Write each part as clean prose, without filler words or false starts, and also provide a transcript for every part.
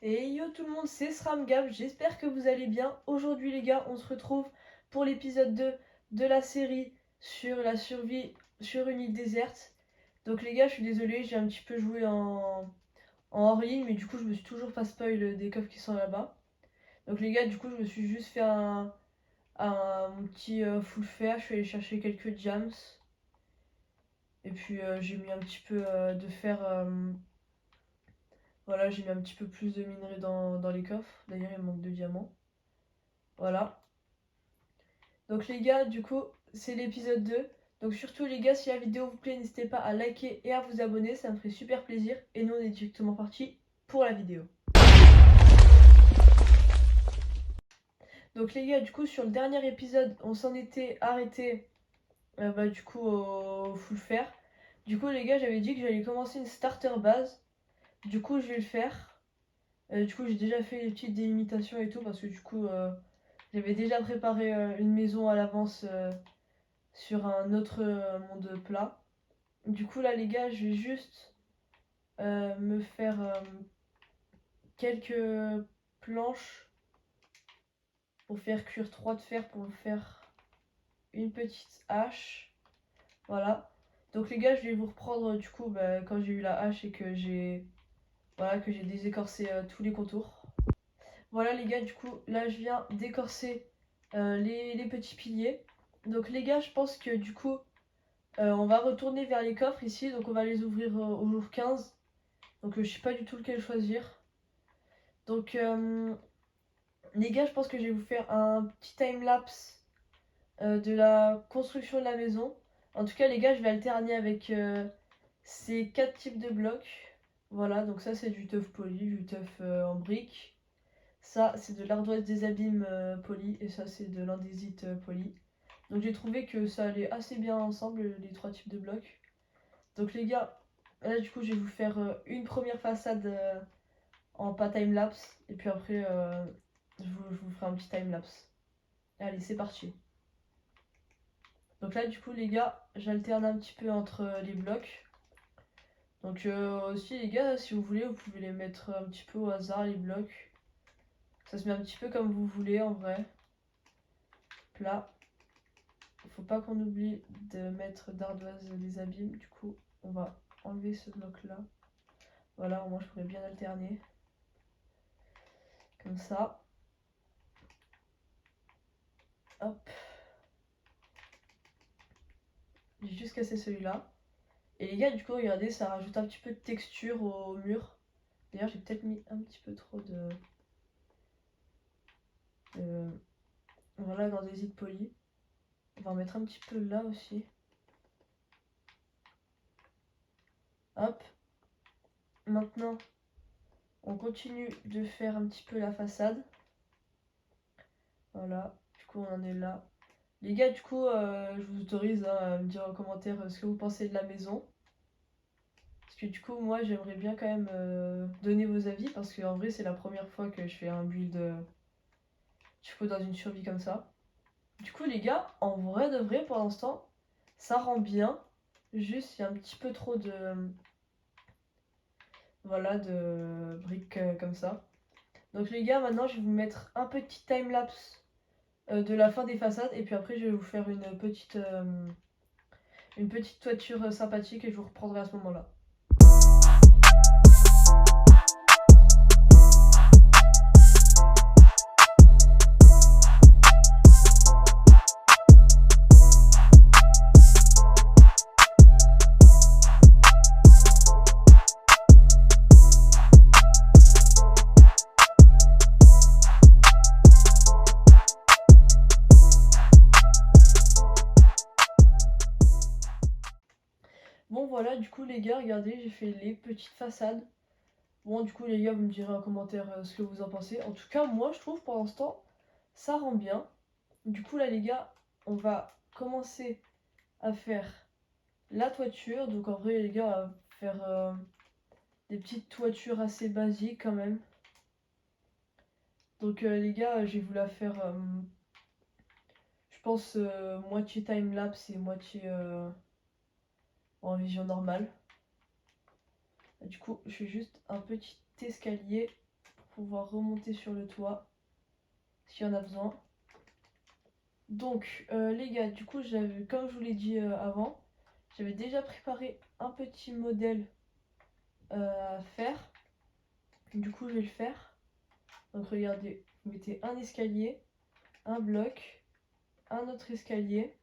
Et yo tout le monde, c'est SramGab, j'espère que vous allez bien. Aujourd'hui les gars, on se retrouve pour l'épisode 2 de la série sur la survie sur une île déserte. Donc les gars, je suis désolée, j'ai un petit peu joué en hors ligne, mais du coup je me suis toujours pas spoil des coffres qui sont là-bas. Donc les gars, du coup je me suis juste fait un petit full fair, je suis allée chercher quelques gems. Et puis j'ai mis un petit peu de fer. Voilà, j'ai mis un petit peu plus de minerais dans les coffres. D'ailleurs, il me manque 2 diamants. Voilà. Donc les gars, du coup, c'est l'épisode 2. Donc surtout les gars, si la vidéo vous plaît, n'hésitez pas à liker et à vous abonner, ça me ferait super plaisir. Et nous, on est directement parti pour la vidéo. Donc les gars, du coup, sur le dernier épisode, on s'en était arrêté du coup au full fer. Du coup les gars, j'avais dit que j'allais commencer une starter base. Du coup, je vais le faire. Du coup, j'ai déjà fait les petites délimitations et tout parce que du coup, j'avais déjà préparé une maison à l'avance sur un autre monde plat. Du coup, là, les gars, je vais juste me faire quelques planches pour faire cuire 3 de fer pour me faire une petite hache. Voilà. Donc, les gars, je vais vous reprendre du coup quand j'ai eu la hache et que j'ai désécorcé tous les contours. Voilà les gars, du coup là je viens d'écorcer les petits piliers. Donc les gars, je pense que du coup on va retourner vers les coffres ici. Donc on va les ouvrir au jour 15. Donc je sais pas du tout lequel choisir. Donc les gars, je pense que je vais vous faire un petit time-lapse de la construction de la maison. En tout cas les gars, je vais alterner avec ces 4 types de blocs. Voilà, donc ça c'est du tuff poli, du tuff en briques. Ça, c'est de l'ardoise des abîmes poli et ça, c'est de l'andésite poli. Donc j'ai trouvé que ça allait assez bien ensemble, les 3 types de blocs. Donc les gars, là du coup, je vais vous faire une première façade en pas time-lapse. Et puis après, je vous ferai un petit time-lapse. Allez, c'est parti. Donc là, du coup, les gars, j'alterne un petit peu entre les blocs. Donc aussi, les gars, si vous voulez, vous pouvez les mettre un petit peu au hasard, les blocs. Ça se met un petit peu comme vous voulez, en vrai. Là. Faut pas qu'on oublie de mettre d'ardoise des abîmes. Du coup, on va enlever ce bloc-là. Voilà, au moins je pourrais bien alterner. Comme ça. Hop. J'ai juste cassé celui-là. Et les gars, du coup, regardez, ça rajoute un petit peu de texture au mur. D'ailleurs, j'ai peut-être mis un petit peu trop voilà, d'andésite poli. On va en mettre un petit peu là aussi. Hop. Maintenant, on continue de faire un petit peu la façade. Voilà. Du coup, on en est là. Les gars, du coup, je vous autorise à me dire en commentaire ce que vous pensez de la maison. Parce que du coup, moi, j'aimerais bien quand même donner vos avis. Parce qu'en vrai, c'est la première fois que je fais un build du coup, dans une survie comme ça. Du coup, les gars, en vrai de vrai, pour l'instant, ça rend bien. Juste, il y a un petit peu trop voilà, de briques comme ça. Donc les gars, maintenant, je vais vous mettre un petit time-lapse de la fin des façades. Et puis après, je vais vous faire une petite toiture sympathique et je vous reprendrai à ce moment-là. Bon voilà, du coup les gars, regardez, j'ai fait les petites façades. Bon, du coup les gars, vous me direz en commentaire ce que vous en pensez. En tout cas, moi je trouve pour l'instant, ça rend bien. Du coup là les gars, on va commencer à faire la toiture. Donc en vrai les gars, on va faire des petites toitures assez basiques quand même. Donc les gars, je vais vous la faire, je pense, moitié time-lapse et moitié en vision normale. Du coup, je fais juste un petit escalier pour pouvoir remonter sur le toit s'il y en a besoin. Donc les gars, du coup comme je vous l'ai dit avant, j'avais déjà préparé un petit modèle à faire. Du coup je vais le faire. Donc regardez, vous mettez un escalier, un bloc, un autre escalier.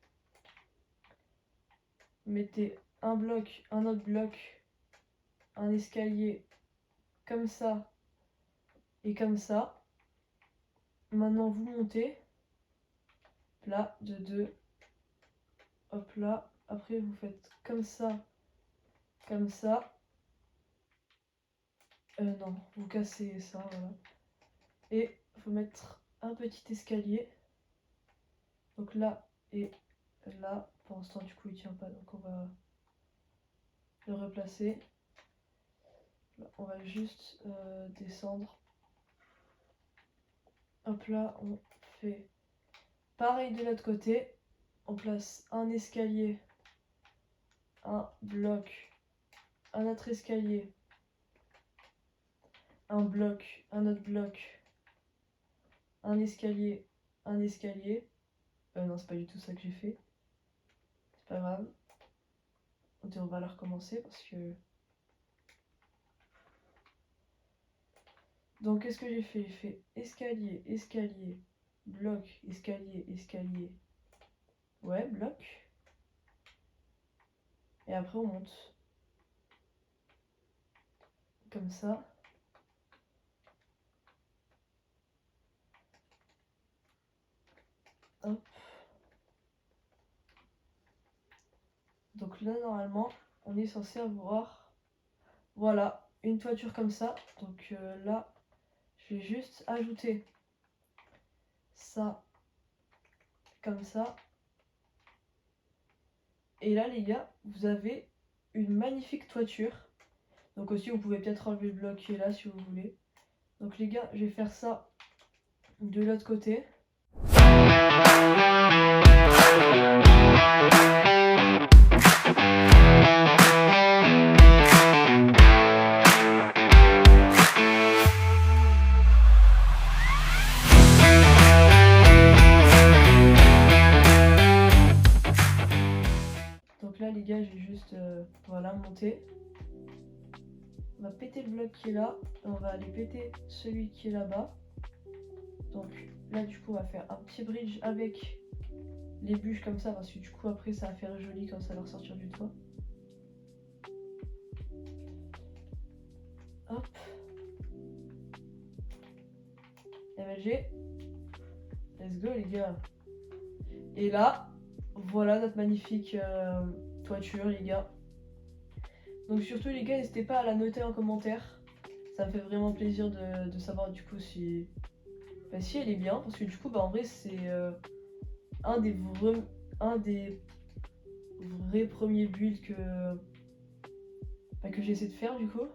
Mettez un bloc, un autre bloc, un escalier comme ça et comme ça. Maintenant vous montez. Là, de 2. Hop là. Après vous faites comme ça. Comme ça. Non, vous cassez ça, voilà. Et faut mettre un petit escalier. Donc là et là. Pour l'instant du coup il tient pas, donc on va le replacer. Là, on va juste descendre. Hop là, on fait pareil de l'autre côté. On place un escalier, un bloc, un autre escalier, un bloc, un autre bloc, un escalier, un escalier. Non, c'est pas du tout ça que j'ai fait. C'est pas grave. On va la recommencer parce que... Donc, qu'est-ce que j'ai fait? J'ai fait escalier, escalier, bloc, escalier, escalier. Ouais, bloc. Et après, on monte. Comme ça. Hop. Donc là, normalement, on est censé avoir... Voilà, une toiture comme ça. Donc là, je vais juste ajouter ça comme ça. Et là, les gars, vous avez une magnifique toiture. Donc aussi, vous pouvez peut-être enlever le bloc qui est là si vous voulez. Donc les gars, je vais faire ça de l'autre côté. Donc là les gars, j'ai juste voilà, monté. On va péter le bloc qui est là. Et on va aller péter celui qui est là-bas. Donc là du coup on va faire un petit bridge avec les bûches comme ça. Parce que du coup après ça va faire joli quand ça va ressortir du toit. Hop. MLG. Let's go les gars. Et là, voilà notre magnifique toiture les gars. Donc surtout les gars, n'hésitez pas à la noter en commentaire. Ça me fait vraiment plaisir de savoir du coup si, si elle est bien. Parce que du coup, en vrai, c'est un des vrais premiers builds que j'essaie de faire du coup.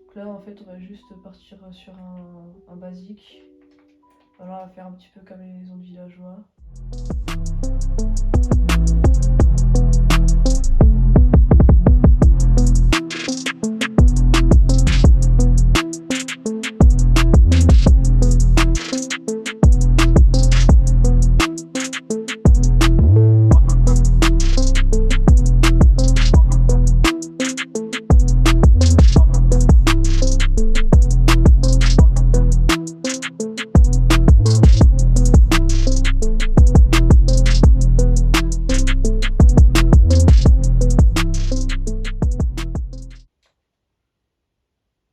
Donc là, en fait, on va juste partir sur un basique. Voilà, on va faire un petit peu comme les maisons de villageois.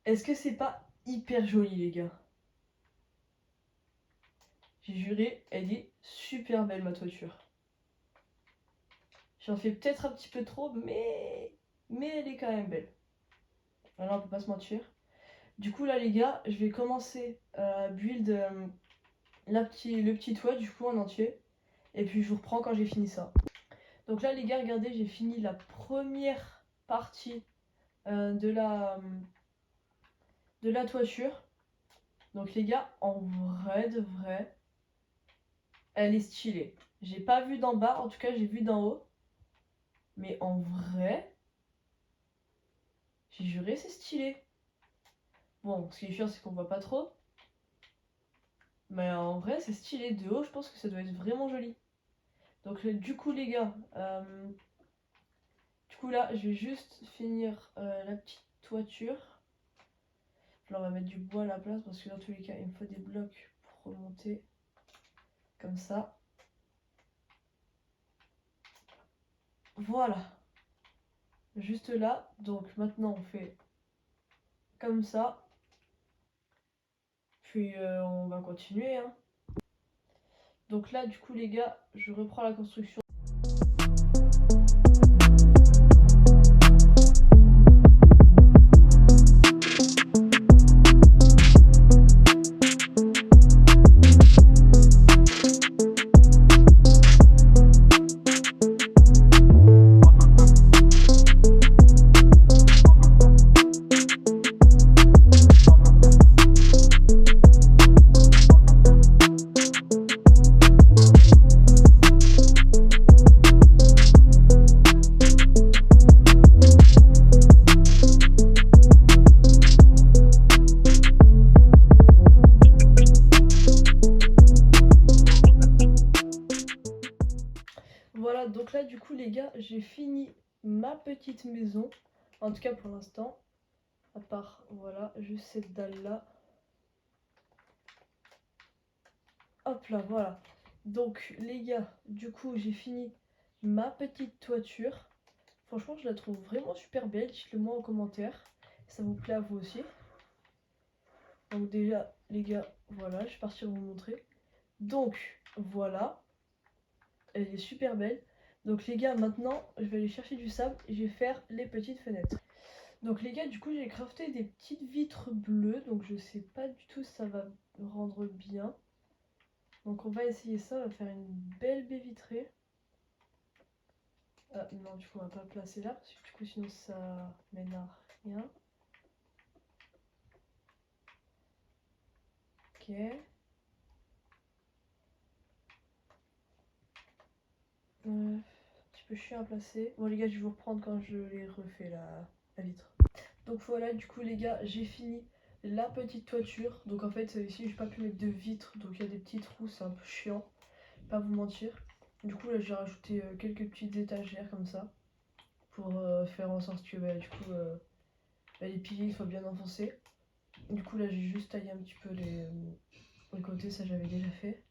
Est-ce que c'est pas hyper joli les gars? J'ai juré, elle est super belle ma toiture. J'en fais peut-être un petit peu trop, mais elle est quand même belle. Voilà, on peut pas se mentir. Du coup là les gars, je vais commencer à build le petit toit du coup en entier. Et puis je vous reprends quand j'ai fini ça. Donc là les gars, regardez, j'ai fini la première partie de la toiture. Donc les gars, en vrai de vrai, elle est stylée. J'ai pas vu d'en bas, en tout cas j'ai vu d'en haut. Mais en vrai, j'ai juré c'est stylé. Bon, ce qui est chiant, c'est qu'on voit pas trop. Mais en vrai, c'est stylé. De haut, je pense que ça doit être vraiment joli. Donc, du coup, les gars, du coup, là, je vais juste finir la petite toiture. Là, on va mettre du bois à la place parce que dans tous les cas, il me faut des blocs pour remonter. Comme ça. Voilà. Juste là. Donc, maintenant, on fait comme ça. Puis, on va continuer, hein. Donc là, du coup, les gars, je reprends la construction. Voilà, donc là, du coup, les gars, j'ai fini ma petite maison. En tout cas, pour l'instant. À part, voilà, juste cette dalle-là. Hop là, voilà. Donc, les gars, du coup, j'ai fini ma petite toiture. Franchement, je la trouve vraiment super belle. Dites-le moi en commentaire. Ça vous plaît à vous aussi. Donc déjà, les gars, voilà, je vais partir vous montrer. Donc, voilà. Elle est super belle. Donc les gars, maintenant, je vais aller chercher du sable et je vais faire les petites fenêtres. Donc les gars, du coup, j'ai crafté des petites vitres bleues. Donc je sais pas du tout si ça va rendre bien. Donc on va essayer ça, on va faire une belle baie vitrée. Ah non, du coup, on va pas le placer là parce que du coup, sinon ça mène à rien. Ok. Un petit peu chiant à placer. Bon les gars, je vais vous reprendre quand je l'ai refait la vitre. Donc voilà, du coup les gars, j'ai fini la petite toiture. Donc en fait ici j'ai pas pu mettre de vitres, donc il y a des petits trous, c'est un peu chiant, pas vous mentir. Du coup là j'ai rajouté quelques petites étagères comme ça pour faire en sorte que les piliers soient bien enfoncés. Du coup là j'ai juste taillé un petit peu les côtés, ça j'avais déjà fait.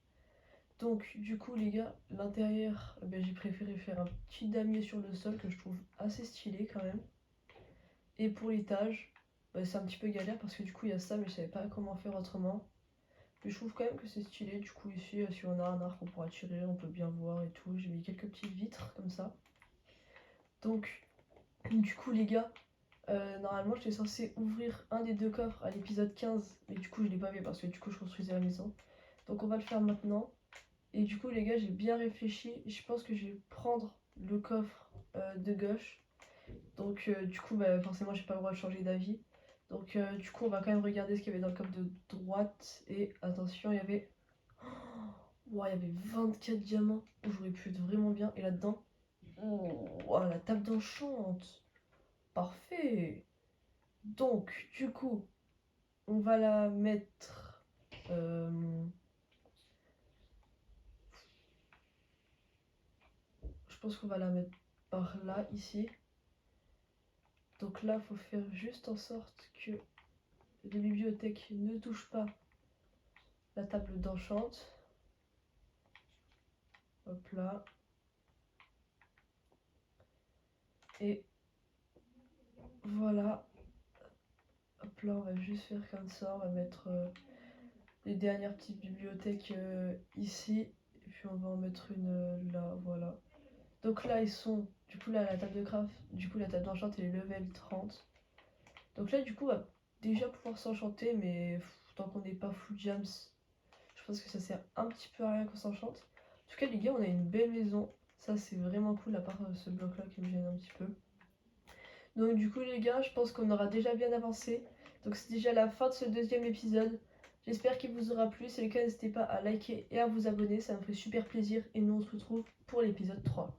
Donc du coup les gars, l'intérieur, j'ai préféré faire un petit damier sur le sol que je trouve assez stylé quand même. Et pour l'étage, c'est un petit peu galère parce que du coup il y a ça mais je savais pas comment faire autrement. Mais je trouve quand même que c'est stylé. Du coup ici si on a un arc on pourra tirer, on peut bien voir et tout. J'ai mis quelques petites vitres comme ça. Donc du coup les gars, normalement j'étais censée ouvrir un des deux coffres à l'épisode 15. Mais du coup je l'ai pas fait parce que du coup je construisais la maison. Donc on va le faire maintenant. Et du coup les gars j'ai bien réfléchi. Je pense que je vais prendre le coffre de gauche. Donc du coup forcément j'ai pas le droit de changer d'avis. Donc du coup on va quand même regarder ce qu'il y avait dans le coffre de droite. Et attention il y avait... Oh, il y avait 24 diamants. Oh, j'aurais pu être vraiment bien. Et là-dedans... Oh, la table d'enchante. Parfait. Donc du coup on va la mettre... je pense qu'on va la mettre par là ici. Donc là il faut faire juste en sorte que les bibliothèques ne touchent pas la table d'enchante. Hop là. Et voilà. Hop là, on va juste faire comme ça. On va mettre les dernières petites bibliothèques ici. Et puis on va en mettre une là. Voilà. Donc là, ils sont... Du coup, là, la table de craft. Du coup, la table d'enchante, elle est level 30. Donc là, du coup, on va déjà pouvoir s'enchanter. Mais tant qu'on n'est pas full jams, je pense que ça sert un petit peu à rien qu'on s'enchante. En tout cas, les gars, on a une belle maison. Ça, c'est vraiment cool, à part ce bloc-là qui me gêne un petit peu. Donc du coup les gars, je pense qu'on aura déjà bien avancé. Donc c'est déjà la fin de ce deuxième épisode. J'espère qu'il vous aura plu. Si c'est le cas, n'hésitez pas à liker et à vous abonner. Ça me ferait super plaisir. Et nous on se retrouve pour l'épisode 3.